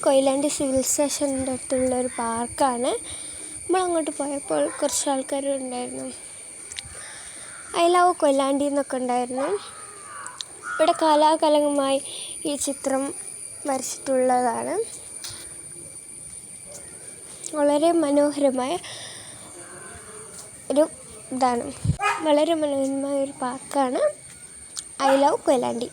Koyilandy civil സ്റ്റേഷൻ്റെ അടുത്തുള്ളൊരു പാർക്കാണ്. നമ്മളങ്ങോട്ട് പോയപ്പോൾ കുറച്ച് ആൾക്കാരുണ്ടായിരുന്നു. ഐ ലവ് കൊയിലാണ്ടി എന്നൊക്കെ ഉണ്ടായിരുന്നു. ഇവിടെ കാലാകാലമായി ഈ ചിത്രം വരച്ചിട്ടുള്ളതാണ്. വളരെ മനോഹരമായ ഒരു ഇതാണ്. വളരെ മനോഹരമായ ഒരു പാർക്കാണ് ഐ ലവ് കൊയിലാണ്ടി.